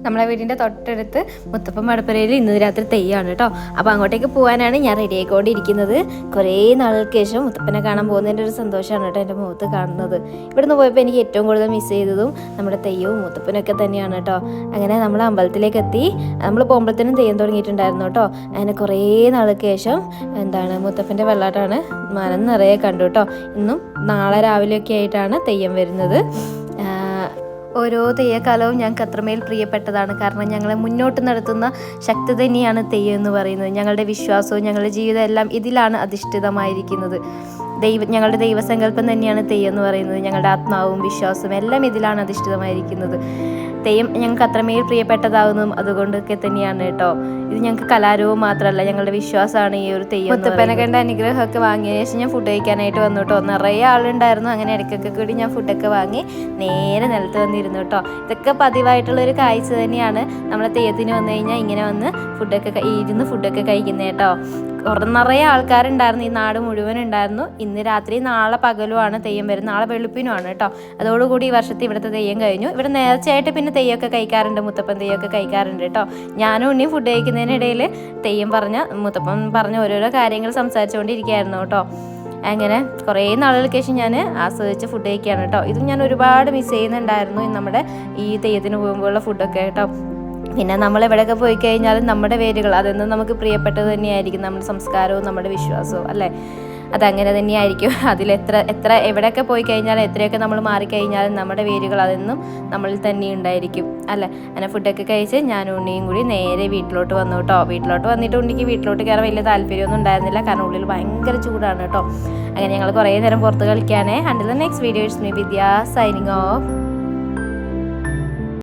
നമ്മളെ വീടിൻ്റെ തൊട്ടടുത്ത് മുത്തപ്പൻ മടപ്പുരയിൽ ഇന്ന് രാത്രി തെയ്യമാണ് കേട്ടോ. അപ്പോൾ അങ്ങോട്ടേക്ക് പോകാനാണ് ഞാൻ റെഡി ആയിക്കൊണ്ടിരിക്കുന്നത്. കുറേ നാളുകൾക്ക് ശേഷം മുത്തപ്പനെ കാണാൻ പോകുന്നതിൻ്റെ ഒരു സന്തോഷമാണ് കേട്ടോ എൻ്റെ മുഖത്ത് കാണുന്നത്. ഇവിടുന്ന് പോയപ്പോൾ എനിക്ക് ഏറ്റവും കൂടുതൽ മിസ് ചെയ്തതും നമ്മുടെ തെയ്യവും മുത്തപ്പനൊക്കെ തന്നെയാണ് കേട്ടോ. അങ്ങനെ നമ്മൾ അമ്പലത്തിലേക്ക് എത്തി. നമ്മൾ പോകുമ്പോഴത്തേനും തെയ്യം തുടങ്ങിയിട്ടുണ്ടായിരുന്നു കേട്ടോ. അങ്ങനെ കുറേ നാളുകൾക്ക് ശേഷം മുത്തപ്പൻ്റെ വെള്ളാട്ടാണ് മനം നിറയെ കണ്ടു കേട്ടോ. ഇന്നും നാളെ രാവിലെയൊക്കെ ആയിട്ടാണ് തെയ്യം വരുന്നത്. ഓരോ തെയ്യക്കാലവും ഞങ്ങൾക്ക് അത്രമേൽ പ്രിയപ്പെട്ടതാണ്. കാരണം ഞങ്ങളെ മുന്നോട്ട് നടത്തുന്ന ശക്തി തന്നെയാണ് തെയ്യം എന്ന് പറയുന്നത്. ഞങ്ങളുടെ വിശ്വാസവും ഞങ്ങളുടെ ജീവിതം എല്ലാം ഇതിലാണ് അധിഷ്ഠിതമായിരിക്കുന്നത്. ഞങ്ങളുടെ ദൈവസങ്കല്പം തന്നെയാണ് തെയ്യം എന്ന് പറയുന്നത്. ഞങ്ങളുടെ ആത്മാവും വിശ്വാസവും എല്ലാം ഇതിലാണ് അധിഷ്ഠിതമായിരിക്കുന്നത്. തെയ്യം ഞങ്ങൾക്ക് അത്രമേൽ പ്രിയപ്പെട്ടതാകുന്നതും അതുകൊണ്ടൊക്കെ തന്നെയാണ് കേട്ടോ. ഇത് ഞങ്ങൾക്ക് കലാരൂപം മാത്രമല്ല, ഞങ്ങളുടെ വിശ്വാസമാണ് ഈ ഒരു തെയ്യം. മുത്തപ്പനെ കണ്ട അനുഗ്രഹമൊക്കെ വാങ്ങിയ ശേഷം ഞാൻ ഫുഡ് കഴിക്കാനായിട്ട് വന്നു കേട്ടോ. നിറയെ ആളുണ്ടായിരുന്നു. അങ്ങനെ ഇടയ്ക്കൊക്കെ കൂടി ഞാൻ ഫുഡൊക്കെ വാങ്ങി നേരെ നിലത്ത് വന്നിരുന്നു കേട്ടോ. ഇതൊക്കെ പതിവായിട്ടുള്ളൊരു കാഴ്ച തന്നെയാണ്. നമ്മളെ തെയ്യത്തിന് വന്നു കഴിഞ്ഞാൽ ഇങ്ങനെ വന്ന് ഇരുന്ന് ഫുഡൊക്കെ കഴിക്കുന്നത് കേട്ടോ. നിറയെ ആൾക്കാരുണ്ടായിരുന്നു. ഈ നാട് മുഴുവൻ ഉണ്ടായിരുന്നു. ഇന്ന് രാത്രി നാളെ പകലുമാണ് തെയ്യം വരുന്നത്. നാളെ വെളുപ്പിനുമാണ് കേട്ടോ. അതോടുകൂടി ഈ വർഷത്തെ ഇവിടുത്തെ തെയ്യം കഴിഞ്ഞു. ഇവിടെ നേർച്ചയായിട്ട് പിന്നെ തെയ്യമൊക്കെ കഴിക്കാറുണ്ട്, മുത്തപ്പൻ തെയ്യമൊക്കെ കഴിക്കാറുണ്ട് കേട്ടോ. ഞാനും ഉണ്ണിയും ഫുഡ് കഴിക്കുന്നതിനിടയിൽ മുത്തപ്പൻ പറഞ്ഞ ഓരോരോ കാര്യങ്ങൾ സംസാരിച്ചുകൊണ്ടിരിക്കുകയായിരുന്നു കേട്ടോ. അങ്ങനെ കുറേ നാളുകൾക്ക് ശേഷം ഞാൻ ആസ്വദിച്ച് ഫുഡ് കഴിക്കുകയാണ് കേട്ടോ. ഇതും ഞാൻ ഒരുപാട് മിസ് ചെയ്യുന്നുണ്ടായിരുന്നു നമ്മുടെ ഈ തെയ്യത്തിന് പോകുമ്പോഴുള്ള ഫുഡൊക്കെ കേട്ടോ. പിന്നെ നമ്മൾ എവിടെയൊക്കെ പോയി കഴിഞ്ഞാലും നമ്മുടെ വേരുകൾ അതെന്നും നമുക്ക് പ്രിയപ്പെട്ടത് തന്നെയായിരിക്കും. നമ്മുടെ സംസ്കാരവും നമ്മുടെ വിശ്വാസവും അല്ലേ, അതങ്ങനെ തന്നെയായിരിക്കും. എത്ര എവിടെയൊക്കെ പോയി കഴിഞ്ഞാലും എത്രയൊക്കെ നമ്മൾ മാറിക്കഴിഞ്ഞാലും നമ്മുടെ വേരുകൾ അതെന്നും നമ്മളിൽ തന്നെ ഉണ്ടായിരിക്കും അല്ലേ. അങ്ങനെ ഫുഡൊക്കെ കഴിച്ച് ഞാനും ഉണ്ണിയും കൂടി നേരെ വീട്ടിലോട്ട് വന്നു കേട്ടോ. വീട്ടിലോട്ട് വന്നിട്ട് ഉണ്ണിക്ക് വീട്ടിലോട്ട് കയറാൻ വലിയ താല്പര്യമൊന്നും ഉണ്ടായിരുന്നില്ല. കാരണം ഉള്ളിൽ ഭയങ്കര ചൂടാണ് കേട്ടോ. അങ്ങനെ ഞങ്ങൾ കുറേ നേരം പുറത്ത് കളിക്കുകയാണ്. And the next video it's me Vidya signing off.